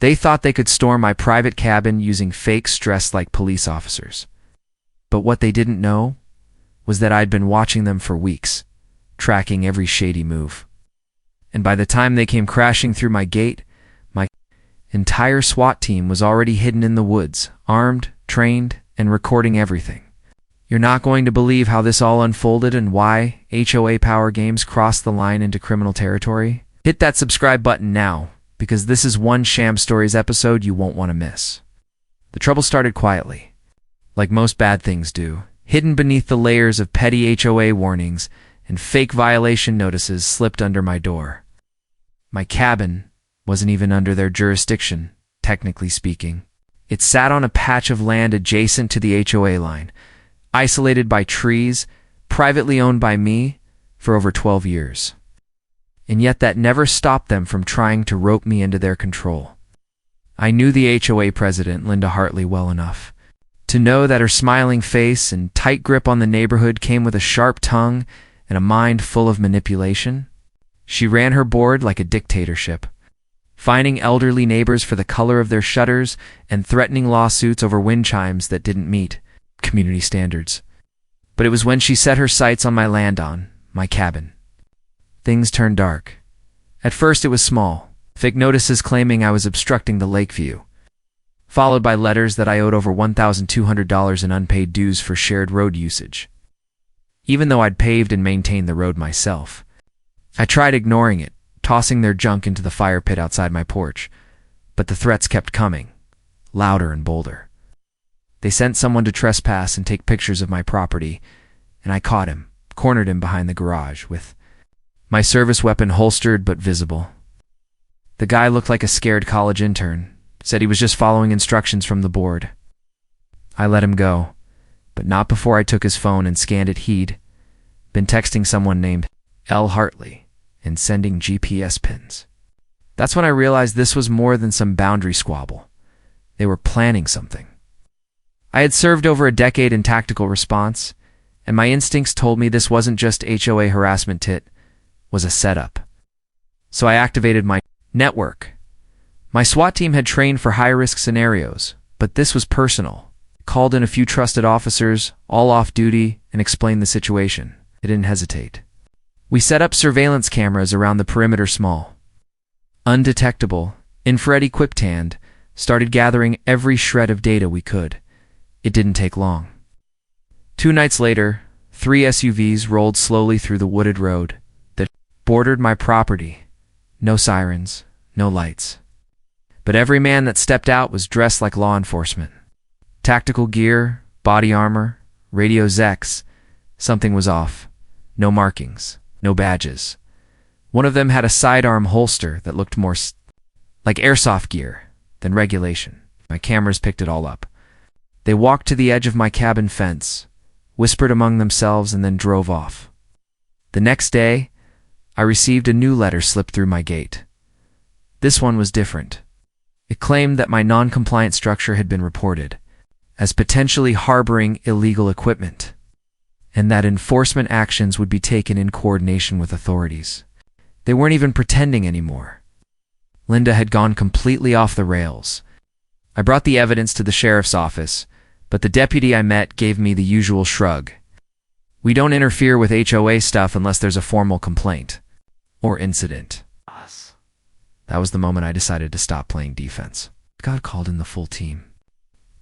They thought they could storm my private cabin using fakes dressed like police officers. But what they didn't know was that I'd been watching them for weeks, tracking every shady move. And by the time they came crashing through my gate, my entire SWAT team was already hidden in the woods, armed, trained, and recording everything. You're not going to believe how this all unfolded and why HOA power games crossed the line into criminal territory. Hit that subscribe button now, because this is one Sham Stories episode you won't want to miss. The trouble started quietly, like most bad things do, hidden beneath the layers of petty HOA warnings and fake violation notices slipped under my door. My cabin wasn't even under their jurisdiction, technically speaking. It sat on a patch of land adjacent to the HOA line, isolated by trees, privately owned by me for over 12 years. And yet that never stopped them from trying to rope me into their control. I knew the HOA president, Linda Hartley, well enough to know that her smiling face and tight grip on the neighborhood came with a sharp tongue and a mind full of manipulation. She ran her board like a dictatorship, fining elderly neighbors for the color of their shutters and threatening lawsuits over wind chimes that didn't meet community standards. But it was when she set her sights on my my cabin. Things turned dark. At first it was small, fake notices claiming I was obstructing the lake view, followed by letters that I owed over $1,200 in unpaid dues for shared road usage. Even though I'd paved and maintained the road myself, I tried ignoring it, tossing their junk into the fire pit outside my porch, but the threats kept coming, louder and bolder. They sent someone to trespass and take pictures of my property, and I caught him, cornered him behind the garage, with my service weapon holstered but visible. The guy looked like a scared college intern, said he was just following instructions from the board. I let him go, but not before I took his phone and scanned it. He'd been texting someone named L. Hartley and sending GPS pins. That's when I realized this was more than some boundary squabble. They were planning something. I had served over a decade in tactical response, and my instincts told me this wasn't just HOA harassment, it was a setup. So I activated my network. My SWAT team had trained for high-risk scenarios, but this was personal. Called in a few trusted officers, all off duty, and explained the situation. They didn't hesitate. We set up surveillance cameras around the perimeter, small, undetectable, infrared-equipped, and started gathering every shred of data we could. It didn't take long. 2 nights later, 3 SUVs rolled slowly through the wooded road that bordered my property. No sirens, no lights. But every man that stepped out was dressed like law enforcement. Tactical gear, body armor, radio Zex. Something was off. No markings, no badges. One of them had a sidearm holster that looked more like airsoft gear than regulation. My cameras picked it all up. They walked to the edge of my cabin fence, whispered among themselves, and then drove off. The next day, I received a new letter slipped through my gate. This one was different. It claimed that my non-compliant structure had been reported as potentially harboring illegal equipment, and that enforcement actions would be taken in coordination with authorities. They weren't even pretending anymore. Linda had gone completely off the rails. I brought the evidence to the sheriff's office, but the deputy I met gave me the usual shrug. We don't interfere with HOA stuff unless there's a formal complaint or incident. That was the moment I decided to stop playing defense. God called in the full team.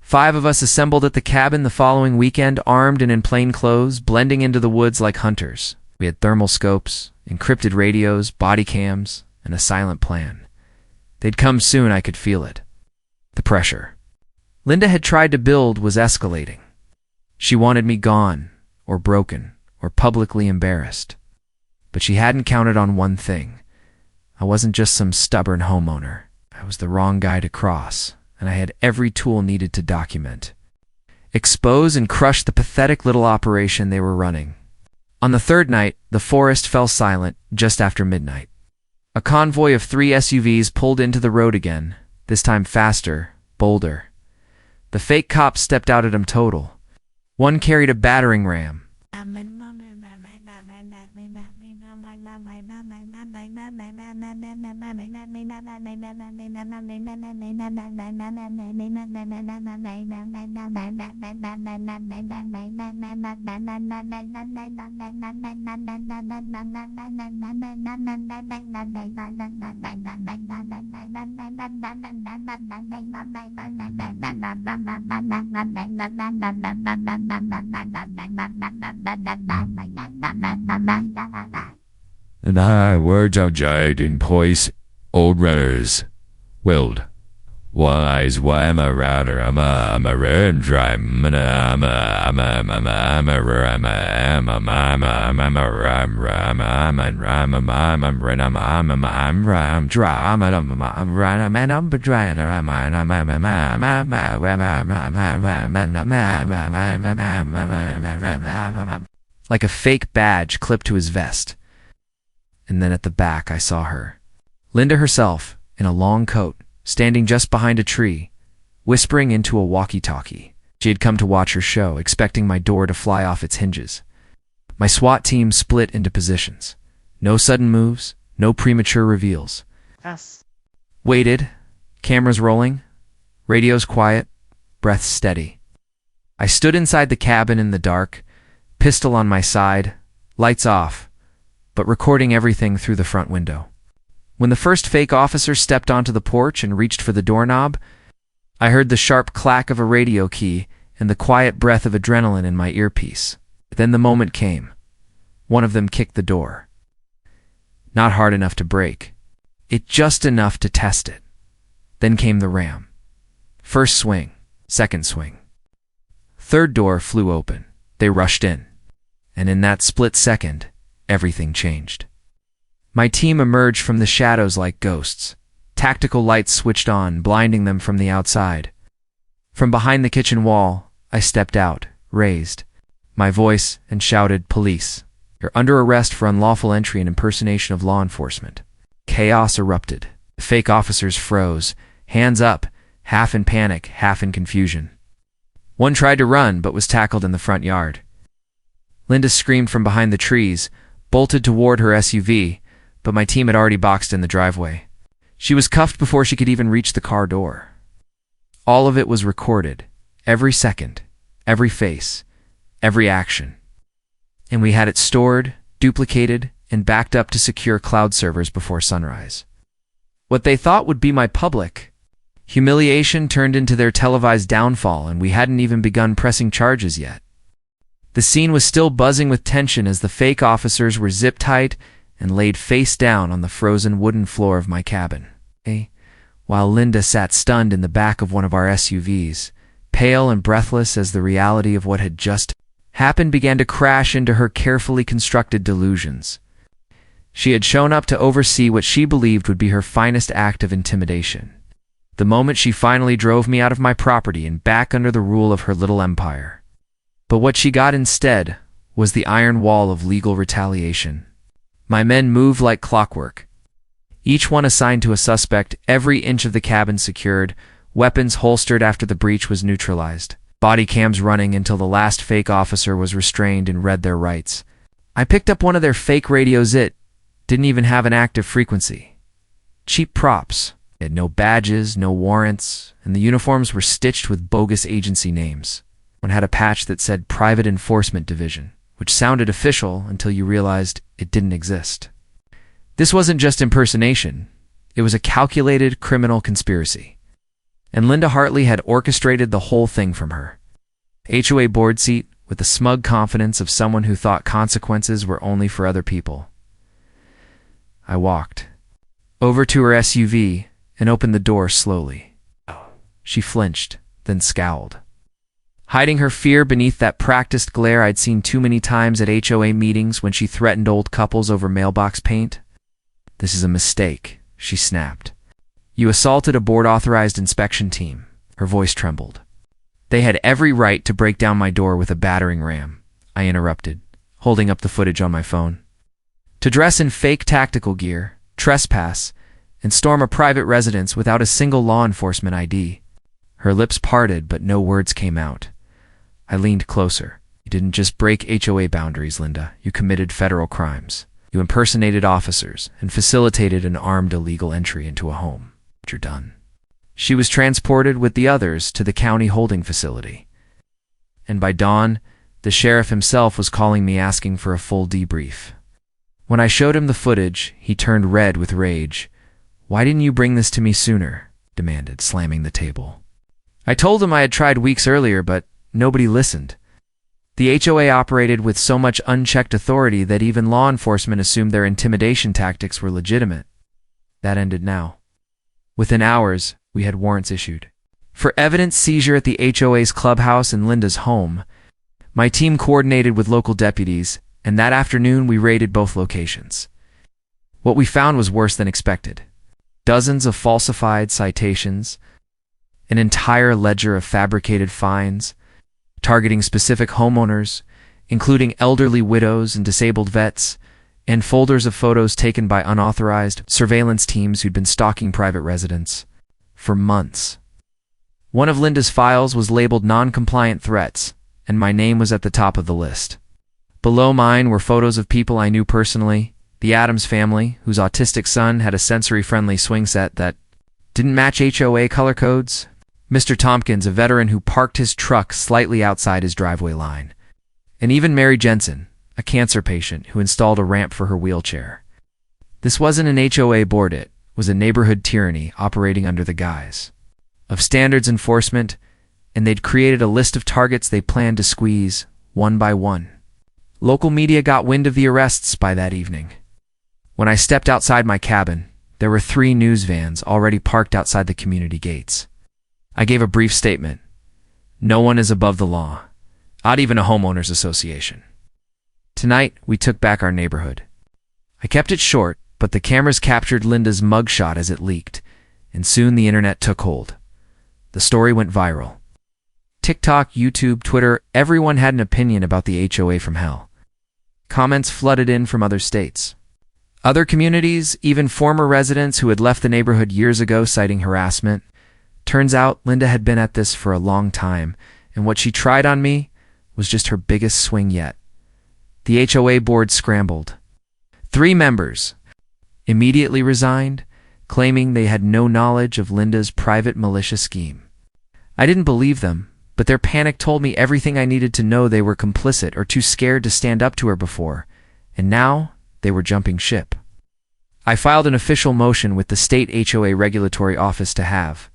5 of us assembled at the cabin the following weekend, armed and in plain clothes, blending into the woods like hunters. We had thermal scopes, encrypted radios, body cams, and a silent plan. They'd come soon, I could feel it. The pressure Linda had tried to build was escalating. She wanted me gone, or broken, or publicly embarrassed. But she hadn't counted on one thing. I wasn't just some stubborn homeowner. I was the wrong guy to cross, and I had every tool needed to document, expose, and crush the pathetic little operation they were running. On the 3rd night, the forest fell silent just after midnight. A convoy of 3 SUVs pulled into the road again, this time faster, bolder. The fake cops stepped out at him total. One carried a battering ram. And I words of jade in poise, old runners, wild, wise, why am a router, I'm a red dry, I'm like a fake badge clipped to his vest. And then at the back I saw her, Linda herself, in a long coat, standing just behind a tree, whispering into a walkie-talkie. She had come to watch her show, expecting my door to fly off its hinges. My SWAT team split into positions. No sudden moves, no premature reveals. Yes. Waited, cameras rolling, radios quiet, breaths steady. I stood inside the cabin in the dark, pistol on my side, lights off, but recording everything through the front window. When the first fake officer stepped onto the porch and reached for the doorknob, I heard the sharp clack of a radio key and the quiet breath of adrenaline in my earpiece. Then the moment came. One of them kicked the door. Not hard enough to break. It just enough to test it. Then came the ram. First swing, second swing. Third door flew open. They rushed in. And in that split second, everything changed. My team emerged from the shadows like ghosts. Tactical lights switched on, blinding them from the outside. From behind the kitchen wall, I stepped out, raised my voice, and shouted, "Police, you're under arrest for unlawful entry and impersonation of law enforcement." Chaos erupted. The fake officers froze, hands up, half in panic, half in confusion. One tried to run, but was tackled in the front yard. Linda screamed from behind the trees, bolted toward her SUV, but my team had already boxed in the driveway. She was cuffed before she could even reach the car door. All of it was recorded, every second, every face, every action. And we had it stored, duplicated, and backed up to secure cloud servers before sunrise. What they thought would be my public humiliation turned into their televised downfall, and we hadn't even begun pressing charges yet. The scene was still buzzing with tension as the fake officers were zip-tied and laid face down on the frozen wooden floor of my cabin, while Linda sat stunned in the back of one of our SUVs, pale and breathless as the reality of what had just happened began to crash into her carefully constructed delusions. She had shown up to oversee what she believed would be her finest act of intimidation. The moment she finally drove me out of my property and back under the rule of her little empire. But what she got instead was the iron wall of legal retaliation. My men moved like clockwork. Each one assigned to a suspect, every inch of the cabin secured, weapons holstered after the breach was neutralized, body cams running until the last fake officer was restrained and read their rights. I picked up one of their fake radios. It didn't even have an active frequency. Cheap props. It had no badges, no warrants, and the uniforms were stitched with bogus agency names. One had a patch that said Private Enforcement Division, which sounded official until you realized it didn't exist. This wasn't just impersonation. It was a calculated criminal conspiracy. And Linda Hartley had orchestrated the whole thing from her HOA board seat with the smug confidence of someone who thought consequences were only for other people. I walked over to her SUV and opened the door slowly. She flinched, then scowled, hiding her fear beneath that practiced glare I'd seen too many times at HOA meetings when she threatened old couples over mailbox paint. "This is a mistake," she snapped. "You assaulted a board-authorized inspection team." Her voice trembled. "They had every right to break down my door with a battering ram," I interrupted, holding up the footage on my phone. "To dress in fake tactical gear, trespass, and storm a private residence without a single law enforcement ID." Her lips parted, but no words came out. I leaned closer. "You didn't just break HOA boundaries, Linda. You committed federal crimes. You impersonated officers and facilitated an armed illegal entry into a home. You're done. She was transported with the others to the county holding facility. And by dawn, the sheriff himself was calling me asking for a full debrief. When I showed him the footage, he turned red with rage. "Why didn't you bring this to me sooner?" demanded, slamming the table. I told him I had tried weeks earlier, but nobody listened. The HOA operated with so much unchecked authority that even law enforcement assumed their intimidation tactics were legitimate. That ended now. Within hours, we had warrants issued for evidence seizure at the HOA's clubhouse and Linda's home. My team coordinated with local deputies, and that afternoon we raided both locations. What we found was worse than expected. Dozens of falsified citations, an entire ledger of fabricated fines, targeting specific homeowners, including elderly widows and disabled vets, and folders of photos taken by unauthorized surveillance teams who'd been stalking private residents for months. One of Linda's files was labeled non-compliant threats, and my name was at the top of the list. Below mine were photos of people I knew personally, the Adams family, whose autistic son had a sensory-friendly swing set that didn't match HOA color codes, Mr. Tompkins, a veteran who parked his truck slightly outside his driveway line, and even Mary Jensen, a cancer patient who installed a ramp for her wheelchair. This wasn't an HOA board, it was a neighborhood tyranny operating under the guise of standards enforcement, and they'd created a list of targets they planned to squeeze one by one. Local media got wind of the arrests by that evening. When I stepped outside my cabin, there were 3 news vans already parked outside the community gates. I gave a brief statement. No one is above the law, not even a homeowners association. Tonight, we took back our neighborhood. I kept it short, but the cameras captured Linda's mugshot as it leaked, and soon the internet took hold. The story went viral. TikTok, YouTube, Twitter, everyone had an opinion about the HOA from hell. Comments flooded in from other states. Other communities, even former residents who had left the neighborhood years ago citing harassment. Turns out Linda had been at this for a long time, and what she tried on me was just her biggest swing yet. The HOA board scrambled. 3 members immediately resigned, claiming they had no knowledge of Linda's private militia scheme. I didn't believe them, but their panic told me everything I needed to know. They were complicit or too scared to stand up to her before, and now they were jumping ship. I filed an official motion with the state HOA regulatory office to have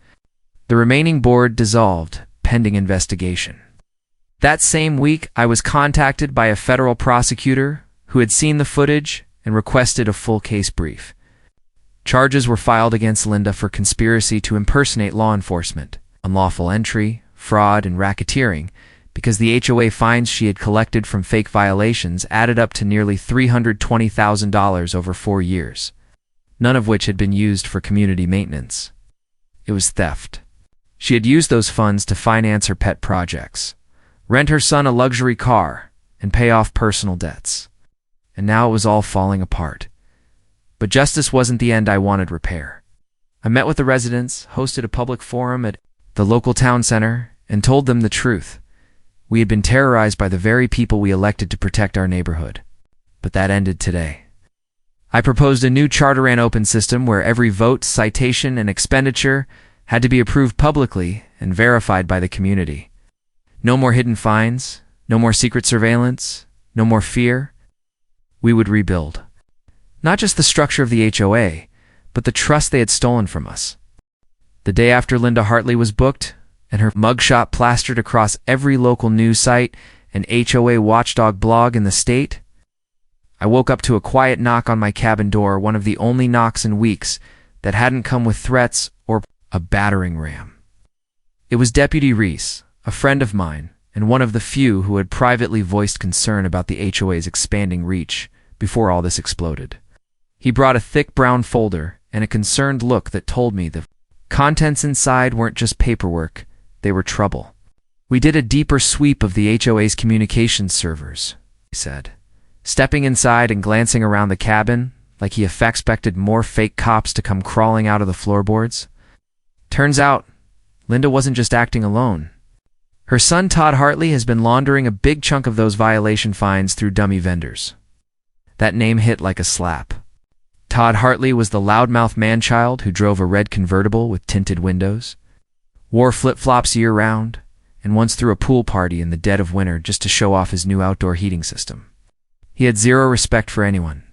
the remaining board dissolved, pending investigation. That same week, I was contacted by a federal prosecutor who had seen the footage and requested a full case brief. Charges were filed against Linda for conspiracy to impersonate law enforcement, unlawful entry, fraud, and racketeering, because the HOA fines she had collected from fake violations added up to nearly $320,000 over 4 years, none of which had been used for community maintenance. It was theft. She had used those funds to finance her pet projects, rent her son a luxury car, and pay off personal debts. And now it was all falling apart. But justice wasn't the end. I wanted repair. I met with the residents, hosted a public forum at the local town center, and told them the truth. We had been terrorized by the very people we elected to protect our neighborhood. But that ended today. I proposed a new charter and open system where every vote, citation, and expenditure had to be approved publicly and verified by the community. No more hidden fines, no more secret surveillance, no more fear. We would rebuild. Not just the structure of the HOA, but the trust they had stolen from us. The day after Linda Hartley was booked, and her mugshot plastered across every local news site and HOA watchdog blog in the state, I woke up to a quiet knock on my cabin door, one of the only knocks in weeks that hadn't come with threats or a battering ram. It was Deputy Reese, a friend of mine, and one of the few who had privately voiced concern about the HOA's expanding reach before all this exploded. He brought a thick brown folder and a concerned look that told me the contents inside weren't just paperwork, they were trouble. We did a deeper sweep of the HOA's communications servers, he said, stepping inside and glancing around the cabin like he expected more fake cops to come crawling out of the floorboards. Turns out, Linda wasn't just acting alone. Her son Todd Hartley has been laundering a big chunk of those violation fines through dummy vendors. That name hit like a slap. Todd Hartley was the loudmouth man-child who drove a red convertible with tinted windows, wore flip-flops year-round, and once threw a pool party in the dead of winter just to show off his new outdoor heating system. He had zero respect for anyone.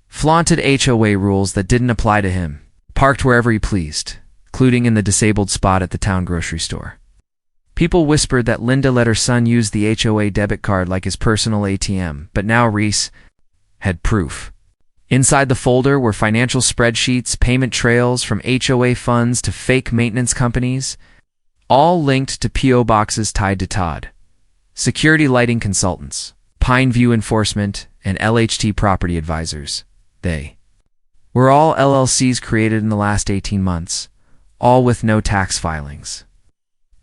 Flaunted HOA rules that didn't apply to him, parked wherever he pleased, including in the disabled spot at the town grocery store. People whispered that Linda let her son use the HOA debit card like his personal ATM, but now Reese had proof. Inside the folder were financial spreadsheets, payment trails from HOA funds to fake maintenance companies, all linked to P.O. boxes tied to Todd. Security lighting consultants, Pine View Enforcement, and LHT Property Advisors. They were all LLCs created in the last 18 months, all with no tax filings.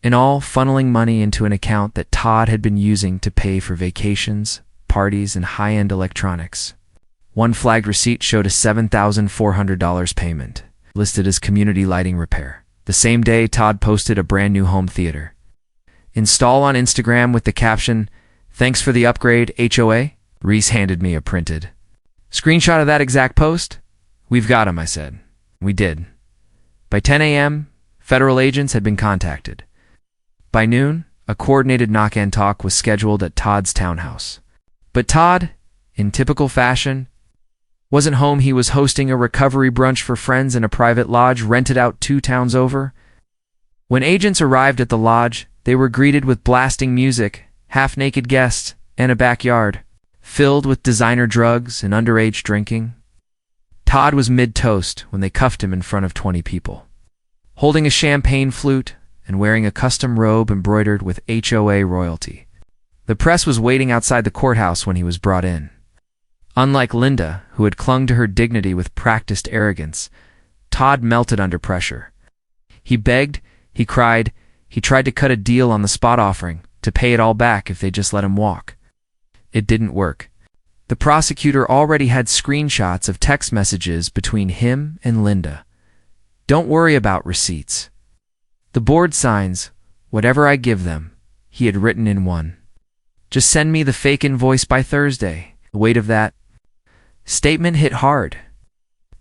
In all, funneling money into an account that Todd had been using to pay for vacations, parties, and high-end electronics. One flagged receipt showed a $7,400 payment, listed as community lighting repair. The same day, Todd posted a brand new home theater. Install on Instagram with the caption, "Thanks for the upgrade, HOA." Reese handed me a printed screenshot of that exact post. "We've got him," I said. We did. By 10 a.m., federal agents had been contacted. By noon, a coordinated knock-and talk was scheduled at Todd's townhouse. But Todd, in typical fashion, wasn't home. He was hosting a recovery brunch for friends in a private lodge rented out 2 towns over. When agents arrived at the lodge, they were greeted with blasting music, half-naked guests, and a backyard filled with designer drugs and underage drinking. Todd was mid-toast when they cuffed him in front of 20 people, holding a champagne flute and wearing a custom robe embroidered with HOA royalty. The press was waiting outside the courthouse when he was brought in. Unlike Linda, who had clung to her dignity with practiced arrogance, Todd melted under pressure. He begged, he cried, he tried to cut a deal on the spot offering, to pay it all back if they just let him walk. It didn't work. The prosecutor already had screenshots of text messages between him and Linda. "Don't worry about receipts. The board signs whatever I give them," he had written in one. "Just send me the fake invoice by Thursday." The weight of that statement hit hard.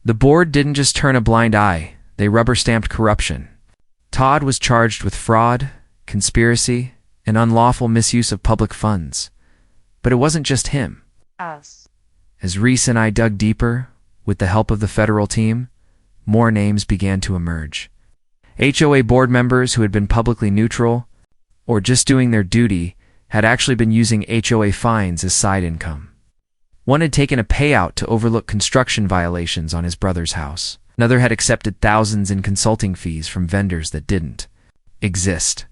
The board didn't just turn a blind eye, they rubber-stamped corruption. Todd was charged with fraud, conspiracy, and unlawful misuse of public funds. But it wasn't just him. Us. As Reese and I dug deeper, with the help of the federal team, more names began to emerge. HOA board members who had been publicly neutral, or just doing their duty, had actually been using HOA fines as side income. One had taken a payout to overlook construction violations on his brother's house. Another had accepted thousands in consulting fees from vendors that didn't exist.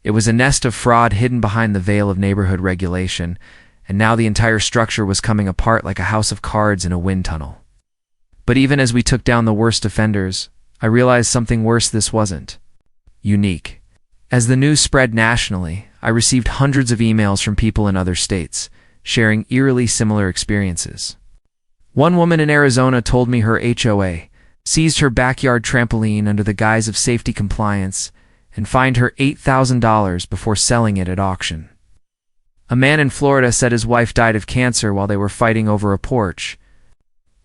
It was a nest of fraud hidden behind the veil of neighborhood regulation, and now the entire structure was coming apart like a house of cards in a wind tunnel. But even as we took down the worst offenders, I realized something worse. This wasn't unique. As the news spread nationally, I received hundreds of emails from people in other states, sharing eerily similar experiences. One woman in Arizona told me her HOA seized her backyard trampoline under the guise of safety compliance and fined her $8,000 before selling it at auction. A man in Florida said his wife died of cancer while they were fighting over a porch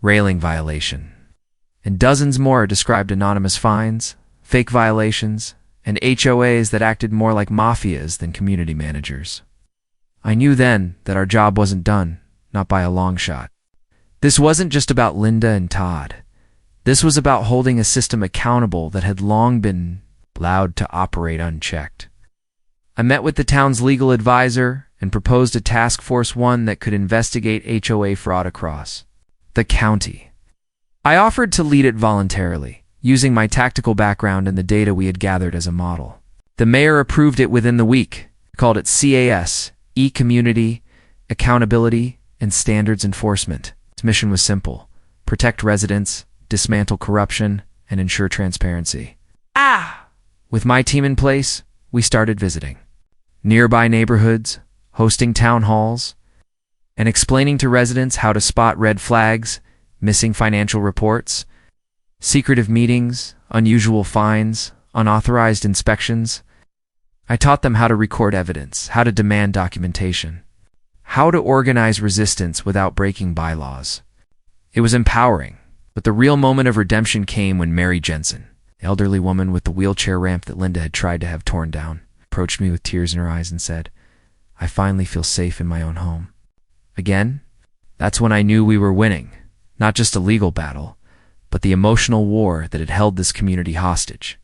railing violation. And dozens more described anonymous fines, fake violations, and HOAs that acted more like mafias than community managers. I knew then that our job wasn't done, not by a long shot. This wasn't just about Linda and Todd. This was about holding a system accountable that had long been allowed to operate unchecked. I met with the town's legal advisor and proposed a task force, one that could investigate HOA fraud across the county. I offered to lead it voluntarily, using my tactical background and the data we had gathered as a model. The mayor approved it within the week, called it CAS, E-Community, Accountability, and Standards Enforcement. Its mission was simple: protect residents, dismantle corruption, and ensure transparency. With my team in place, we started visiting nearby neighborhoods, hosting town halls, and explaining to residents how to spot red flags, missing financial reports, secretive meetings, unusual fines, unauthorized inspections. I taught them how to record evidence, how to demand documentation, how to organize resistance without breaking bylaws. It was empowering, but the real moment of redemption came when Mary Jensen, the elderly woman with the wheelchair ramp that Linda had tried to have torn down, approached me with tears in her eyes and said, "I finally feel safe in my own home." Again, that's when I knew we were winning, not just a legal battle, but the emotional war that had held this community hostage.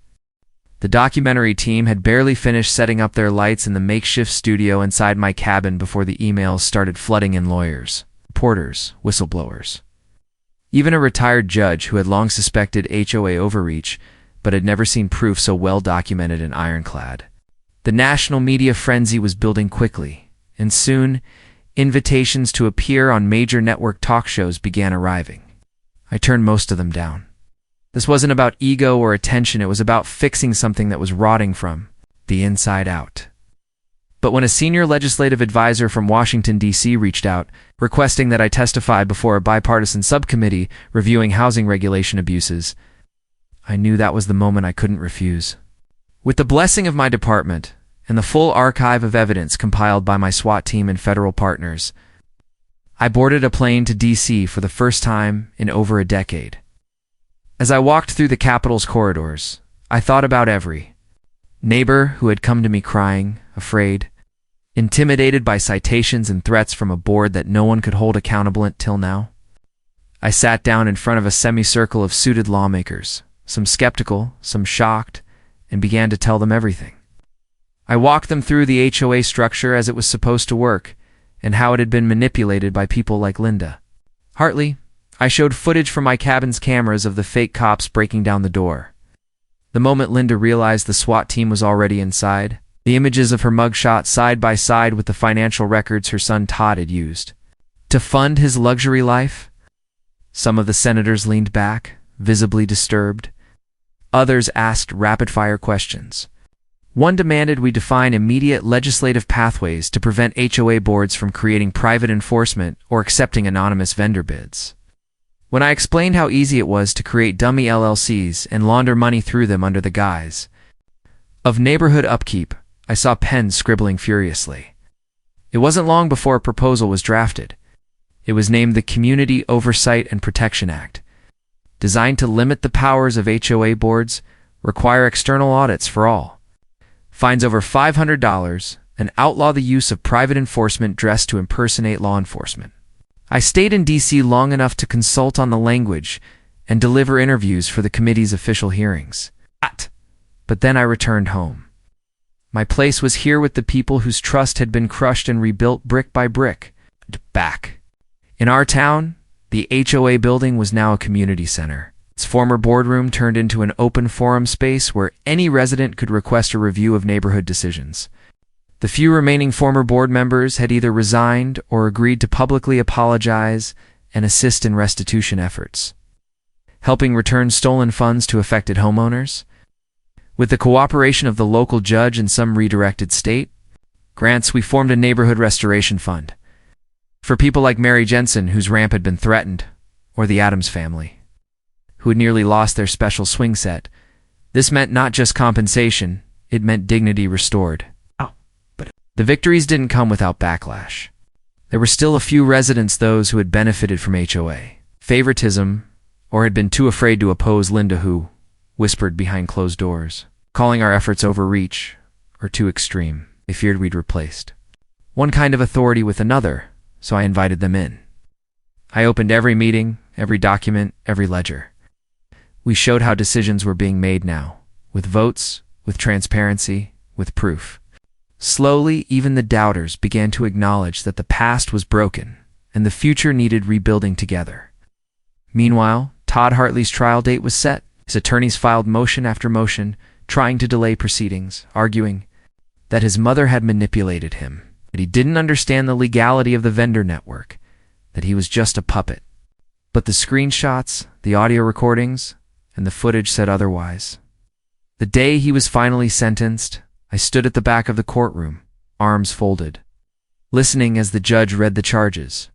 The documentary team had barely finished setting up their lights in the makeshift studio inside my cabin before the emails started flooding in: lawyers, reporters, whistleblowers. Even a retired judge who had long suspected HOA overreach but had never seen proof so well documented and ironclad. The national media frenzy was building quickly, and soon, invitations to appear on major network talk shows began arriving. I turned most of them down. This wasn't about ego or attention, it was about fixing something that was rotting from the inside out. But when a senior legislative advisor from Washington, D.C. reached out, requesting that I testify before a bipartisan subcommittee reviewing housing regulation abuses, I knew that was the moment I couldn't refuse. With the blessing of my department and the full archive of evidence compiled by my SWAT team and federal partners, I boarded a plane to D.C. for the first time in over a decade. As I walked through the Capitol's corridors, I thought about every neighbor who had come to me crying, afraid, intimidated by citations and threats from a board that no one could hold accountable until now. I sat down in front of a semicircle of suited lawmakers, some skeptical, some shocked, and began to tell them everything. I walked them through the HOA structure as it was supposed to work, and how it had been manipulated by people like Linda. Hartley, I showed footage from my cabin's cameras of the fake cops breaking down the door. The moment Linda realized the SWAT team was already inside, the images of her mugshot side by side with the financial records her son Todd had used to fund his luxury life. Some of the senators leaned back, visibly disturbed. Others asked rapid-fire questions. One demanded we define immediate legislative pathways to prevent HOA boards from creating private enforcement or accepting anonymous vendor bids. When I explained how easy it was to create dummy LLCs and launder money through them under the guise of neighborhood upkeep, I saw pens scribbling furiously. It wasn't long before a proposal was drafted. It was named the Community Oversight and Protection Act, designed to limit the powers of HOA boards, require external audits for all, fines over $500, and outlaw the use of private enforcement dressed to impersonate law enforcement. I stayed in D.C. long enough to consult on the language and deliver interviews for the committee's official hearings. But then I returned home. My place was here with the people whose trust had been crushed and rebuilt brick by brick. Back. In our town, the HOA building was now a community center. Its former boardroom turned into an open forum space where any resident could request a review of neighborhood decisions. The few remaining former board members had either resigned or agreed to publicly apologize and assist in restitution efforts, helping return stolen funds to affected homeowners. With the cooperation of the local judge and some redirected state grants, we formed a neighborhood restoration fund for people like Mary Jensen, whose ramp had been threatened, or the Adams family, who had nearly lost their special swing set. This meant not just compensation, it meant dignity restored. But the victories didn't come without backlash. There were still a few residents, those who had benefited from HOA favoritism or had been too afraid to oppose Linda, who whispered behind closed doors, calling our efforts overreach or too extreme. They feared we'd replaced one kind of authority with another, so I invited them in. I opened every meeting, every document, every ledger. We showed how decisions were being made now, with votes, with transparency, with proof. Slowly, even the doubters began to acknowledge that the past was broken and the future needed rebuilding together. Meanwhile, Todd Hartley's trial date was set. His attorneys filed motion after motion, trying to delay proceedings, arguing that his mother had manipulated him, that he didn't understand the legality of the vendor network, that he was just a puppet. But the screenshots, the audio recordings, and the footage said otherwise. The day he was finally sentenced, I stood at the back of the courtroom, arms folded, listening as the judge read the charges: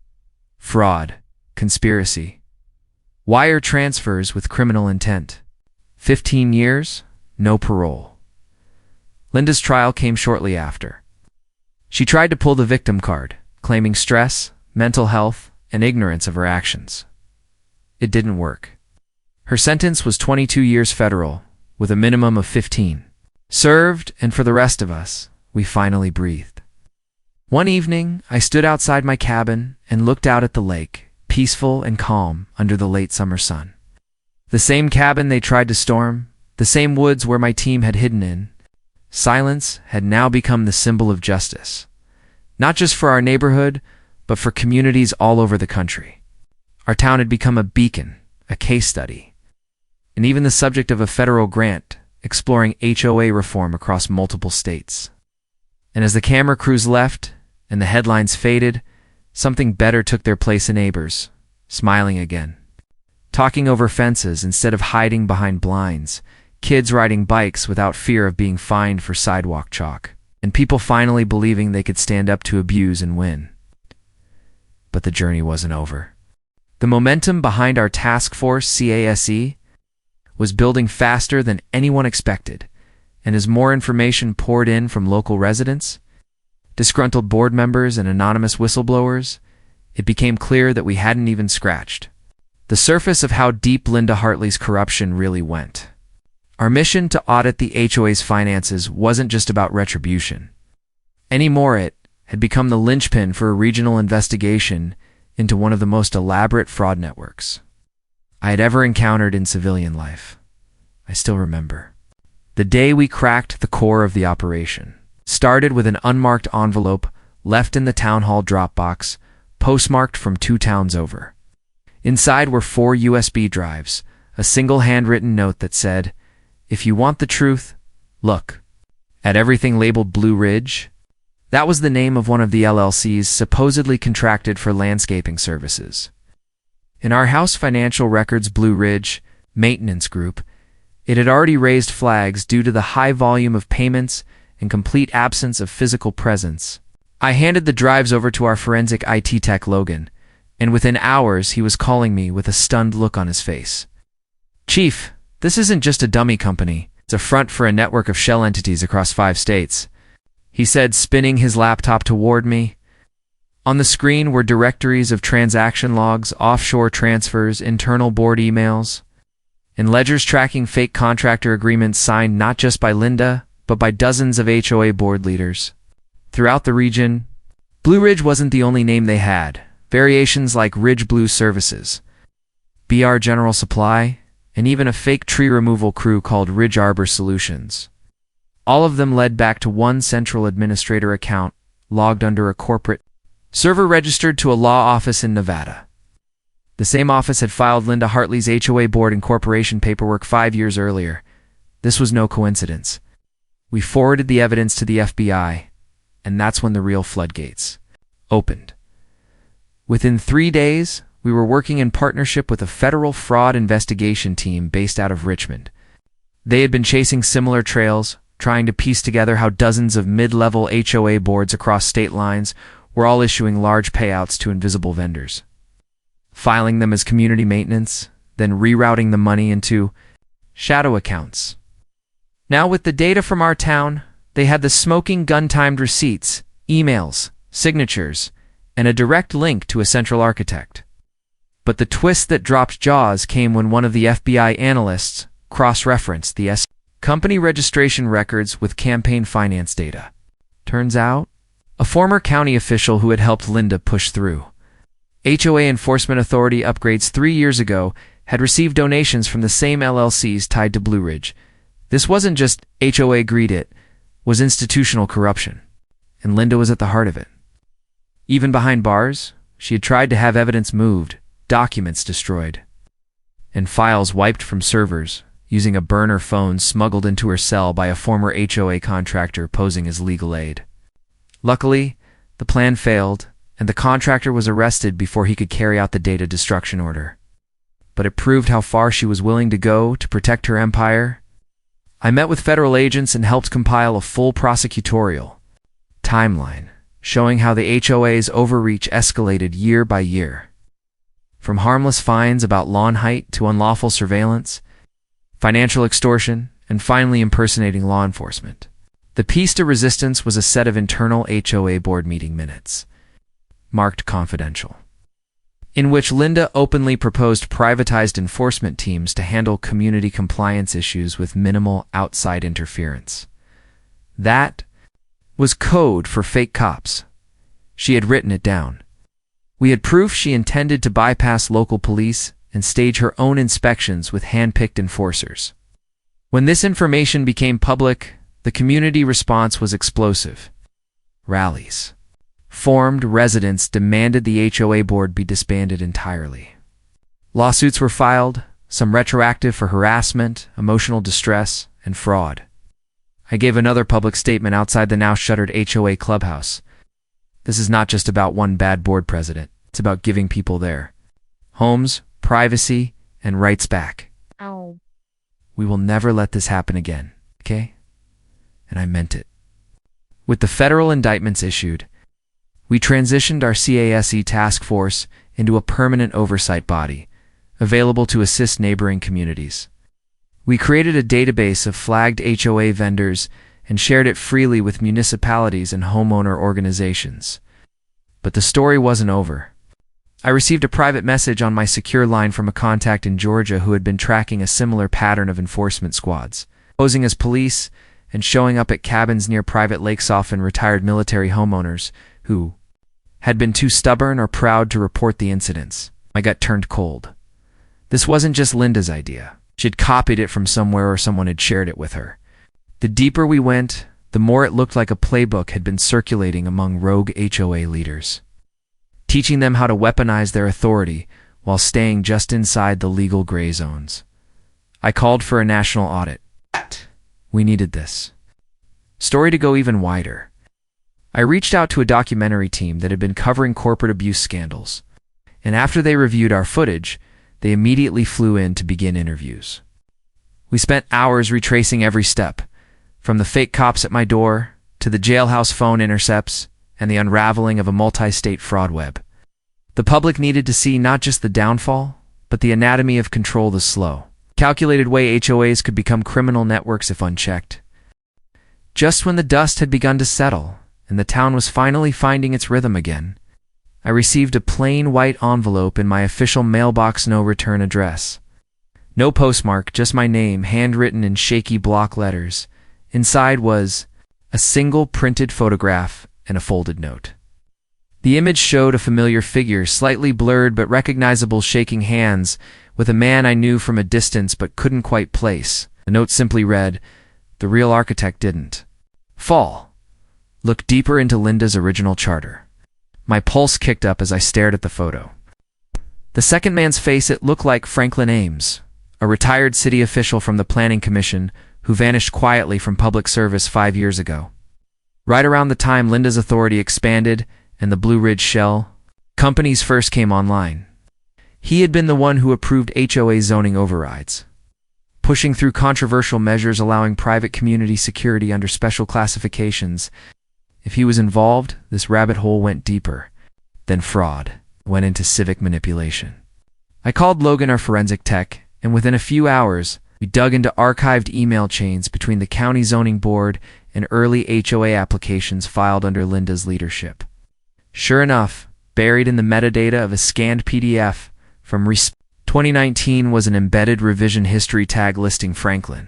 fraud, conspiracy, wire transfers with criminal intent, 15 years, no parole. Linda's trial came shortly after. She tried to pull the victim card, claiming stress, mental health, and ignorance of her actions. It didn't work. Her sentence was 22 years federal, with a minimum of 15. Served, and for the rest of us, we finally breathed. One evening, I stood outside my cabin and looked out at the lake, peaceful and calm under the late summer sun. The same cabin they tried to storm, the same woods where my team had hidden in. Silence had now become the symbol of justice, not just for our neighborhood, but for communities all over the country. Our town had become a beacon, a case study, and even the subject of a federal grant exploring HOA reform across multiple states. And as the camera crews left and the headlines faded, something better took their place in neighbors, smiling again, talking over fences instead of hiding behind blinds, kids riding bikes without fear of being fined for sidewalk chalk, and people finally believing they could stand up to abuse and win. But the journey wasn't over. The momentum behind our task force, CASE, was building faster than anyone expected, and as more information poured in from local residents, disgruntled board members, and anonymous whistleblowers, it became clear that we hadn't even scratched the surface of how deep Linda Hartley's corruption really went. Our mission to audit the HOA's finances wasn't just about retribution. Anymore, it had become the linchpin for a regional investigation into one of the most elaborate fraud networks I had ever encountered in civilian life. I still remember. The day we cracked the core of the operation started with an unmarked envelope left in the town hall drop box, postmarked from 2 towns over. Inside were 4 USB drives, a single handwritten note that said, "If you want the truth, look at everything labeled Blue Ridge." That was the name of one of the LLCs supposedly contracted for landscaping services. In our house financial records Blue Ridge Maintenance Group, it had already raised flags due to the high volume of payments and complete absence of physical presence. I handed the drives over to our forensic IT tech Logan, and within hours he was calling me with a stunned look on his face. "Chief, this isn't just a dummy company. It's a front for a network of shell entities across 5 states. He said, spinning his laptop toward me. On the screen were directories of transaction logs, offshore transfers, internal board emails, and ledgers tracking fake contractor agreements signed not just by Linda, but by dozens of HOA board leaders. Throughout the region, Blue Ridge wasn't the only name they had. Variations like Ridge Blue Services, BR General Supply, and even a fake tree removal crew called Ridge Arbor Solutions. All of them led back to one central administrator account, logged under a corporate server registered to a law office in Nevada. The same office had filed Linda Hartley's HOA board incorporation paperwork 5 years earlier. This was no coincidence. We forwarded the evidence to the FBI, and that's when the real floodgates opened. Within 3 days, we were working in partnership with a federal fraud investigation team based out of Richmond. They had been chasing similar trails, trying to piece together how dozens of mid-level HOA boards across state lines were all issuing large payouts to invisible vendors, filing them as community maintenance, then rerouting the money into shadow accounts. Now, with the data from our town, they had the smoking gun-timed receipts, emails, signatures, and a direct link to a central architect. But the twist that dropped jaws came when one of the FBI analysts cross-referenced the company registration records with campaign finance data. Turns out, a former county official who had helped Linda push through HOA Enforcement Authority upgrades 3 years ago had received donations from the same LLCs tied to Blue Ridge. This wasn't just HOA greed, it was institutional corruption, and Linda was at the heart of it. Even behind bars, she had tried to have evidence moved, documents destroyed, and files wiped from servers using a burner phone smuggled into her cell by a former HOA contractor posing as legal aid. Luckily, the plan failed, and the contractor was arrested before he could carry out the data destruction order. But it proved how far she was willing to go to protect her empire. I met with federal agents and helped compile a full prosecutorial timeline showing how the HOA's overreach escalated year by year. From harmless fines about lawn height to unlawful surveillance, financial extortion, and finally impersonating law enforcement. The piece de resistance was a set of internal HOA board meeting minutes. marked confidential, in which Linda openly proposed privatized enforcement teams to handle community compliance issues with minimal outside interference. That was code for fake cops. She had written it down. We had proof she intended to bypass local police and stage her own inspections with hand-picked enforcers. When this information became public, the community response was explosive. Rallies formed, residents demanded the HOA board be disbanded entirely. Lawsuits were filed, some retroactive for harassment, emotional distress, and fraud. I gave another public statement outside the now-shuttered HOA clubhouse. This is not just about one bad board president. It's about giving people their homes, privacy, and rights back. Ow. We will never let this happen again, okay? And I meant it. With the federal indictments issued, we transitioned our CASE task force into a permanent oversight body, available to assist neighboring communities. We created a database of flagged HOA vendors and shared it freely with municipalities and homeowner organizations. But the story wasn't over. I received a private message on my secure line from a contact in Georgia who had been tracking a similar pattern of enforcement squads, posing as police and showing up at cabins near private lakes, often retired military homeowners who had been too stubborn or proud to report the incidents. My gut turned cold. This wasn't just Linda's idea. She'd copied it from somewhere or someone had shared it with her. The deeper we went, the more it looked like a playbook had been circulating among rogue HOA leaders, teaching them how to weaponize their authority while staying just inside the legal gray zones. I called for a national audit. We needed this story to go even wider. I reached out to a documentary team that had been covering corporate abuse scandals, and after they reviewed our footage, they immediately flew in to begin interviews. We spent hours retracing every step, from the fake cops at my door to the jailhouse phone intercepts and the unraveling of a multi-state fraud web. The public needed to see not just the downfall, but the anatomy of control, the slow, calculated way HOAs could become criminal networks if unchecked. Just when the dust had begun to settle and the town was finally finding its rhythm again, I received a plain white envelope in my official mailbox, no return address. No postmark, just my name, handwritten in shaky block letters. Inside was a single printed photograph and a folded note. The image showed a familiar figure, slightly blurred but recognizable, shaking hands with a man I knew from a distance but couldn't quite place. The note simply read, "The real architect didn't fall. Look deeper into Linda's original charter." My pulse kicked up as I stared at the photo. The second man's face, it looked like Franklin Ames, a retired city official from the Planning Commission who vanished quietly from public service 5 years ago. Right around the time Linda's authority expanded and the Blue Ridge Shell companies first came online. He had been the one who approved HOA zoning overrides, pushing through controversial measures allowing private community security under special classifications. If he was involved, this rabbit hole went deeper. Then fraud went into civic manipulation. I called Logan, our forensic tech, and within a few hours, we dug into archived email chains between the county zoning board and early HOA applications filed under Linda's leadership. Sure enough, buried in the metadata of a scanned PDF from 2019 was an embedded revision history tag listing Franklin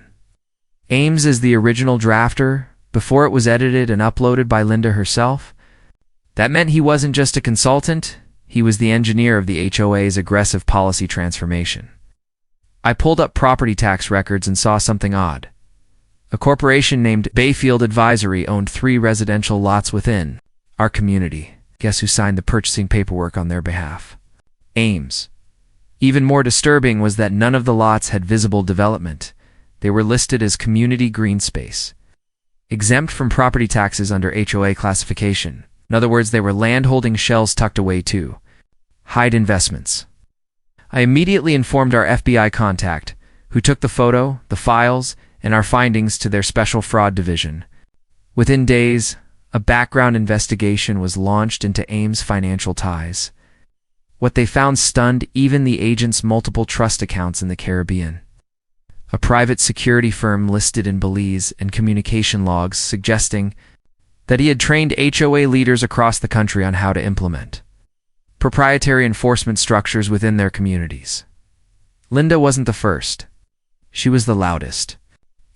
Ames as the original drafter before it was edited and uploaded by Linda herself. That meant he wasn't just a consultant, he was the engineer of the HOA's aggressive policy transformation. I pulled up property tax records and saw something odd. A corporation named Bayfield Advisory owned 3 residential lots within our community. Guess who signed the purchasing paperwork on their behalf? Ames. Even more disturbing was that none of the lots had visible development. They were listed as community green space, exempt from property taxes under HOA classification. In other words, they were land-holding shells tucked away to hide investments. I immediately informed our FBI contact, who took the photo, the files, and our findings to their special fraud division. Within days, a background investigation was launched into Ames' financial ties. What they found stunned even the agent's multiple trust accounts in the Caribbean, a private security firm listed in Belize, and communication logs suggesting that he had trained HOA leaders across the country on how to implement proprietary enforcement structures within their communities. Linda wasn't the first. She was the loudest.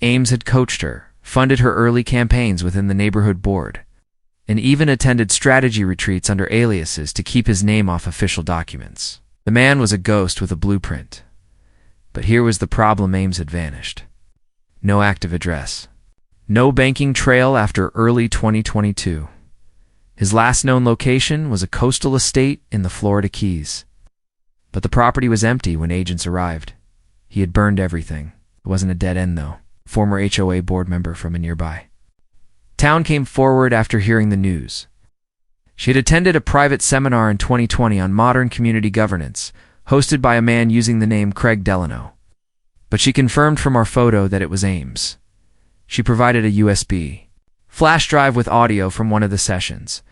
Ames had coached her, funded her early campaigns within the neighborhood board, and even attended strategy retreats under aliases to keep his name off official documents. The man was a ghost with a blueprint. But here was the problem: Ames had vanished. No active address. No banking trail after early 2022. His last known location was a coastal estate in the Florida Keys. But the property was empty when agents arrived. He had burned everything. It wasn't a dead end, though. Former HOA board member from a nearby town came forward after hearing the news. She had attended a private seminar in 2020 on modern community governance, hosted by a man using the name Craig Delano. But she confirmed from our photo that it was Ames. She provided a USB flash drive with audio from one of the sessions.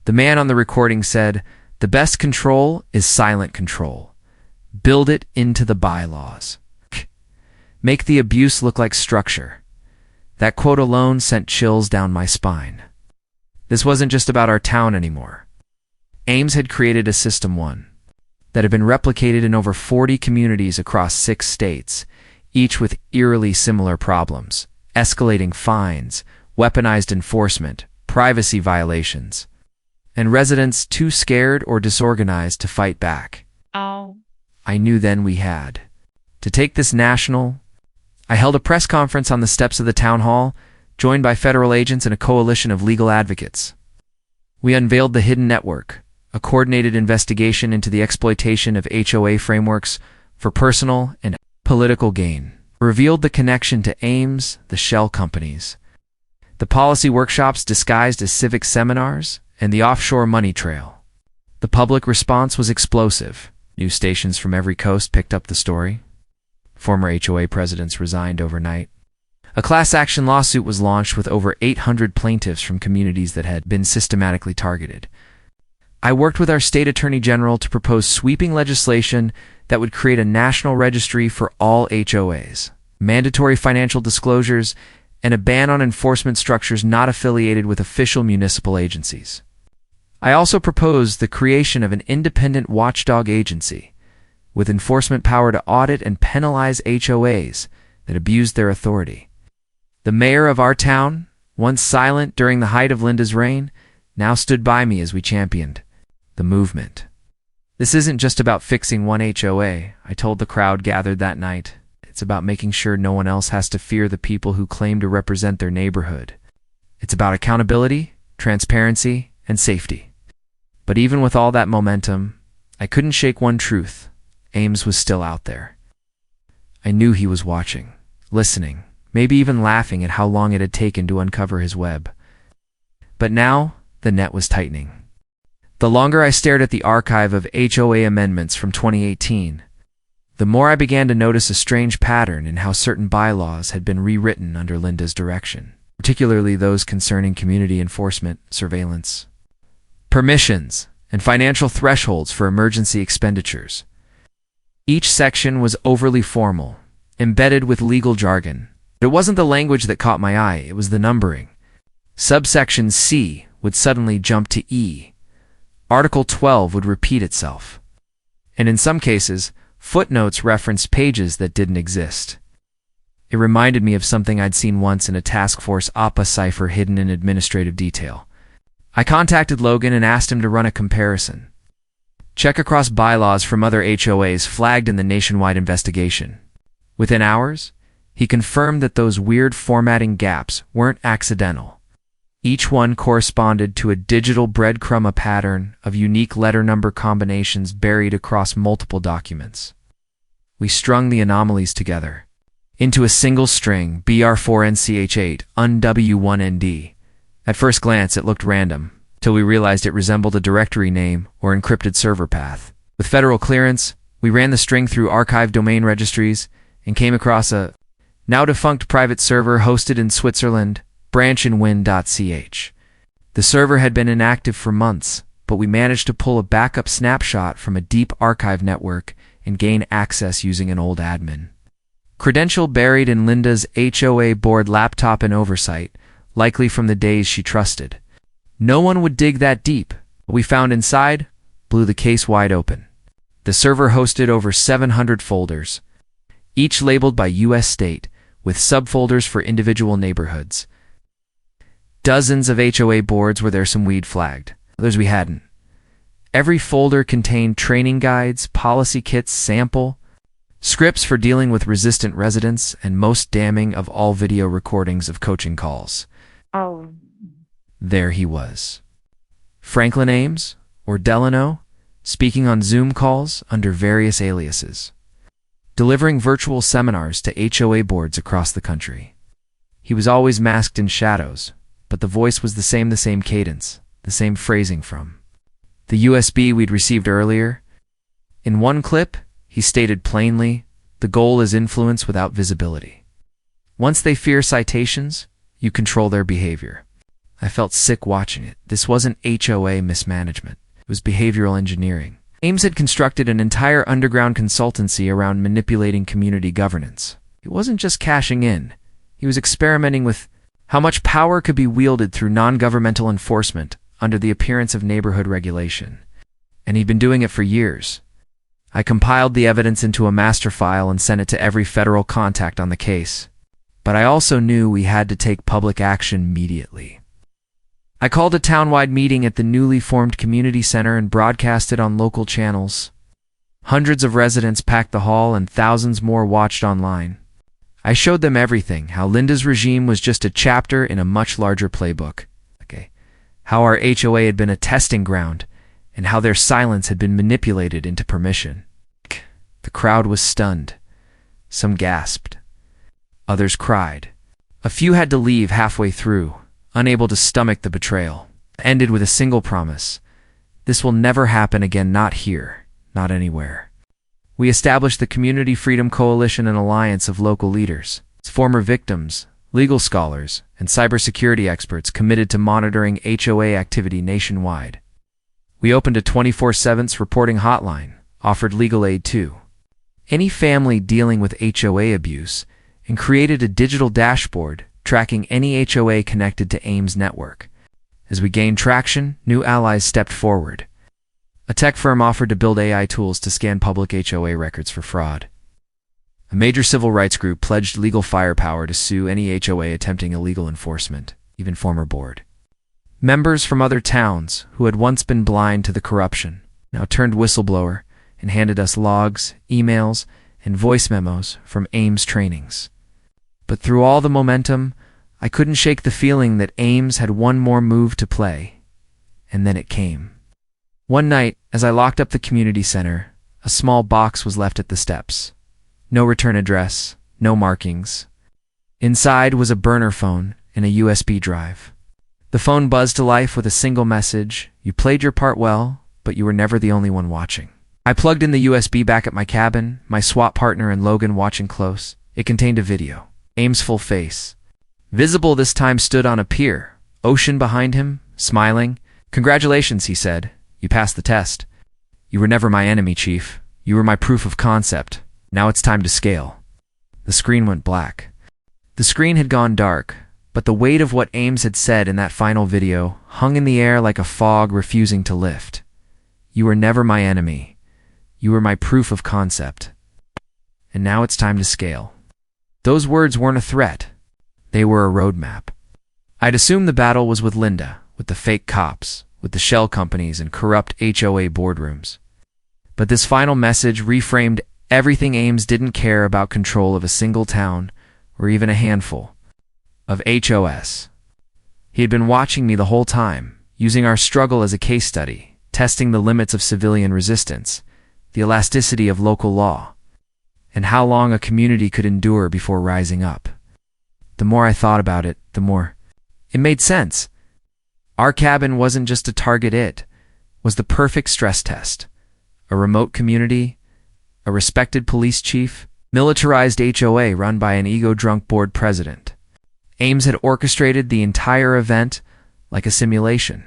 The man on the recording said, "The best control is silent control. Build it into the bylaws. Make the abuse look like structure." That quote alone sent chills down my spine. This wasn't just about our town anymore. Ames had created a system that had been replicated in over 40 communities across 6 states, each with eerily similar problems: escalating fines, weaponized enforcement, privacy violations, and residents too scared or disorganized to fight back. Oh. I knew then we had to take this national. I held a press conference on the steps of the town hall, joined by federal agents and a coalition of legal advocates. We unveiled the hidden network, a coordinated investigation into the exploitation of HOA frameworks for personal and political gain, revealed the connection to Ames, the shell companies, the policy workshops disguised as civic seminars, and the offshore money trail. The public response was explosive. News stations from every coast picked up the story. Former HOA presidents resigned overnight. A class action lawsuit was launched with over 800 plaintiffs from communities that had been systematically targeted. I worked with our state attorney general to propose sweeping legislation that would create a national registry for all HOAs, mandatory financial disclosures, and a ban on enforcement structures not affiliated with official municipal agencies. I also proposed the creation of an independent watchdog agency with enforcement power to audit and penalize HOAs that abused their authority. The mayor of our town, once silent during the height of Linda's reign, now stood by me as we championed the movement. This isn't just about fixing one HOA, I told the crowd gathered that night. It's about making sure no one else has to fear the people who claim to represent their neighborhood. It's about accountability, transparency, and safety. But even with all that momentum, I couldn't shake one truth. Ames was still out there. I knew he was watching, listening, maybe even laughing at how long it had taken to uncover his web. But now, the net was tightening. The longer I stared at the archive of HOA amendments from 2018, the more I began to notice a strange pattern in how certain bylaws had been rewritten under Linda's direction, particularly those concerning community enforcement, surveillance, permissions, and financial thresholds for emergency expenditures. Each section was overly formal, embedded with legal jargon. But it wasn't the language that caught my eye, it was the numbering. Subsection C would suddenly jump to E. Article 12 would repeat itself. And in some cases, footnotes referenced pages that didn't exist. It reminded me of something I'd seen once in a task force APA cipher hidden in administrative detail. I contacted Logan and asked him to run a comparison. Check across bylaws from other HOAs flagged in the nationwide investigation. Within hours, he confirmed that those weird formatting gaps weren't accidental. Each one corresponded to a digital breadcrumb pattern of unique letter number combinations buried across multiple documents. We strung the anomalies together into a single string, BR4NCH8, UNW1ND. At first glance, it looked random, till we realized it resembled a directory name or encrypted server path. With federal clearance, we ran the string through archived domain registries and came across a now-defunct private server hosted in Switzerland, branchinwin.ch. The server had been inactive for months, but we managed to pull a backup snapshot from a deep archive network and gain access using an old admin credential buried in Linda's HOA board laptop and oversight, likely from the days she trusted. No one would dig that deep. What we found inside blew the case wide open. The server hosted over 700 folders, each labeled by U.S. state, with subfolders for individual neighborhoods. Dozens of HOA boards were there, some we'd flagged, others we hadn't. Every folder contained training guides, policy kits, sample, scripts for dealing with resistant residents, and most damning of all, video recordings of coaching calls. Oh. There he was. Franklin Ames, or Delano, speaking on Zoom calls under various aliases, delivering virtual seminars to HOA boards across the country. He was always masked in shadows, but the voice was the same cadence, the same phrasing from the USB we'd received earlier. In one clip, he stated plainly, the goal is influence without visibility. Once they fear citations, you control their behavior. I felt sick watching it. This wasn't HOA mismanagement. It was behavioral engineering. Ames had constructed an entire underground consultancy around manipulating community governance. He wasn't just cashing in. He was experimenting with how much power could be wielded through non-governmental enforcement under the appearance of neighborhood regulation. And he'd been doing it for years. I compiled the evidence into a master file and sent it to every federal contact on the case. But I also knew we had to take public action immediately. I called a town-wide meeting at the newly formed community center and broadcast it on local channels. Hundreds of residents packed the hall and thousands more watched online. I showed them everything, how Linda's regime was just a chapter in a much larger playbook. How our HOA had been a testing ground, and how their silence had been manipulated into permission. The crowd was stunned. Some gasped. Others cried. A few had to leave halfway through, unable to stomach the betrayal. It ended with a single promise. This will never happen again, not here, not anywhere. We established the Community Freedom Coalition, an alliance of local leaders, former victims, legal scholars, and cybersecurity experts committed to monitoring HOA activity nationwide. We opened a 24/7 reporting hotline, offered legal aid to any family dealing with HOA abuse, and created a digital dashboard tracking any HOA connected to Ames' network. As we gained traction, new allies stepped forward. A tech firm offered to build AI tools to scan public HOA records for fraud. A major civil rights group pledged legal firepower to sue any HOA attempting illegal enforcement, even former board members from other towns who had once been blind to the corruption now turned whistleblower and handed us logs, emails, and voice memos from Ames trainings. But through all the momentum, I couldn't shake the feeling that Ames had one more move to play. And then it came. One night, as I locked up the community center, a small box was left at the steps. No return address, no markings. Inside was a burner phone and a USB drive. The phone buzzed to life with a single message: you played your part well, but you were never the only one watching. I plugged in the USB back at my cabin, my SWAT partner and Logan watching close. It contained a video. Ames' full face, visible this time, stood on a pier, ocean behind him, smiling. "Congratulations," he said. "You passed the test. You were never my enemy, Chief. You were my proof of concept. Now it's time to scale." The screen went black. The screen had gone dark, but the weight of what Ames had said in that final video hung in the air like a fog refusing to lift. You were never my enemy. You were my proof of concept. And now it's time to scale. Those words weren't a threat. They were a roadmap. I'd assumed the battle was with Linda, with the fake cops, with the shell companies and corrupt HOA boardrooms. But this final message reframed everything. Ames didn't care about control of a single town, or even a handful of HOS. He had been watching me the whole time, using our struggle as a case study, testing the limits of civilian resistance, the elasticity of local law, and how long a community could endure before rising up. The more I thought about it, the more it made sense. Our cabin wasn't just a target, it was the perfect stress test. A remote community, a respected police chief, militarized HOA run by an ego-drunk board president. Ames had orchestrated the entire event like a simulation.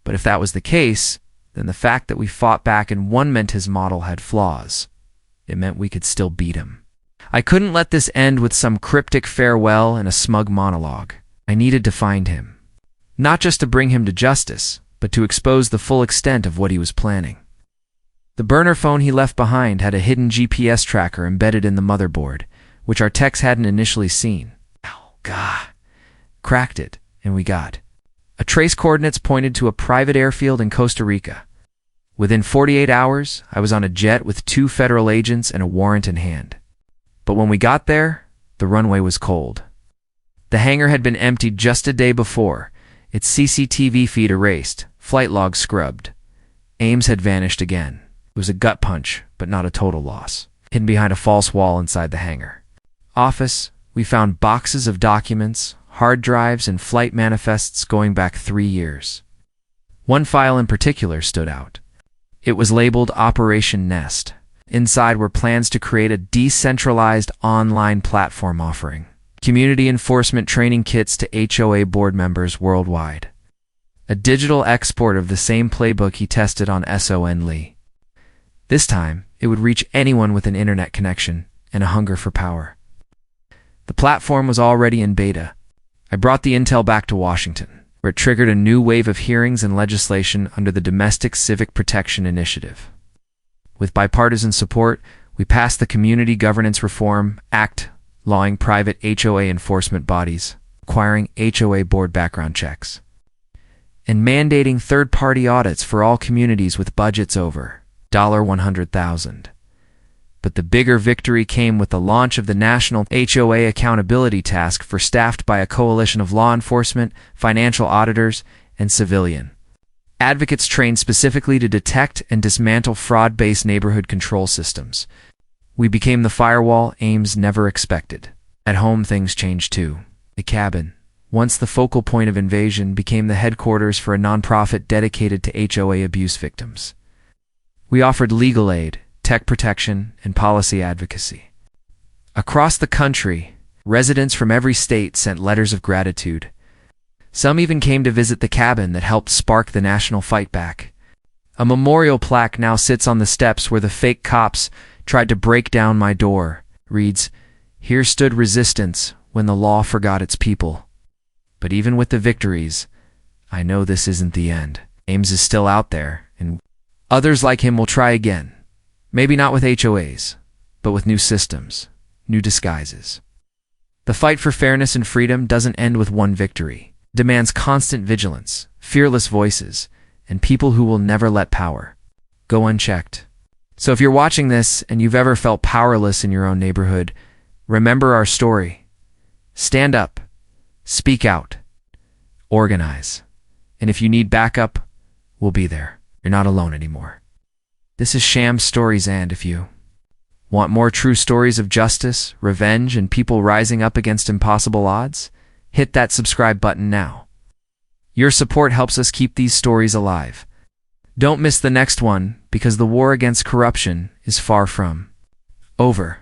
But if that was the case, then the fact that we fought back and won meant his model had flaws. It meant we could still beat him. I couldn't let this end with some cryptic farewell and a smug monologue. I needed to find him. Not just to bring him to justice, but to expose the full extent of what he was planning. The burner phone he left behind had a hidden GPS tracker embedded in the motherboard, which our techs hadn't initially seen. Oh, God. Cracked it, and we got a trace coordinates pointed to a private airfield in Costa Rica. Within 48 hours, I was on a jet with 2 federal agents and a warrant in hand. But when we got there, the runway was cold. The hangar had been emptied just a day before, its CCTV feed erased, flight logs scrubbed. Ames had vanished again. It was a gut punch, but not a total loss. Hidden behind a false wall inside the hangar. Office, we found boxes of documents, hard drives, and flight manifests going back 3 years. One file in particular stood out. It was labeled Operation Nest. Inside were plans to create a decentralized online platform offering community enforcement training kits to HOA board members worldwide. A digital export of the same playbook he tested on SON Lee. This time, it would reach anyone with an internet connection and a hunger for power. The platform was already in beta. I brought the intel back to Washington, where it triggered a new wave of hearings and legislation under the Domestic Civic Protection Initiative. With bipartisan support, we passed the Community Governance Reform Act, lawing private HOA enforcement bodies, requiring HOA board background checks, and mandating third-party audits for all communities with budgets over $100,000. But the bigger victory came with the launch of the National HOA Accountability Task Force, staffed by a coalition of law enforcement, financial auditors, and civilian advocates trained specifically to detect and dismantle fraud-based neighborhood control systems. We became the firewall Ames never expected. At home, things changed too. The cabin, once the focal point of invasion, became the headquarters for a nonprofit dedicated to HOA abuse victims. We offered legal aid, tech protection, and policy advocacy. Across the country, residents from every state sent letters of gratitude. Some even came to visit the cabin that helped spark the national fight back. A memorial plaque now sits on the steps where the fake cops tried to break down my door. Reads, "Here stood resistance when the law forgot its people." But even with the victories, I know this isn't the end. Ames is still out there, and others like him will try again. Maybe not with HOAs, but with new systems, new disguises. The fight for fairness and freedom doesn't end with one victory. It demands constant vigilance, fearless voices, and people who will never let power go unchecked. So if you're watching this and you've ever felt powerless in your own neighborhood, remember our story. Stand up, speak out, organize. And if you need backup, we'll be there. You're not alone anymore. This is Sham Stories, and if you want more true stories of justice, revenge, and people rising up against impossible odds, hit that subscribe button now. Your support helps us keep these stories alive. Don't miss the next one, because the war against corruption is far from over.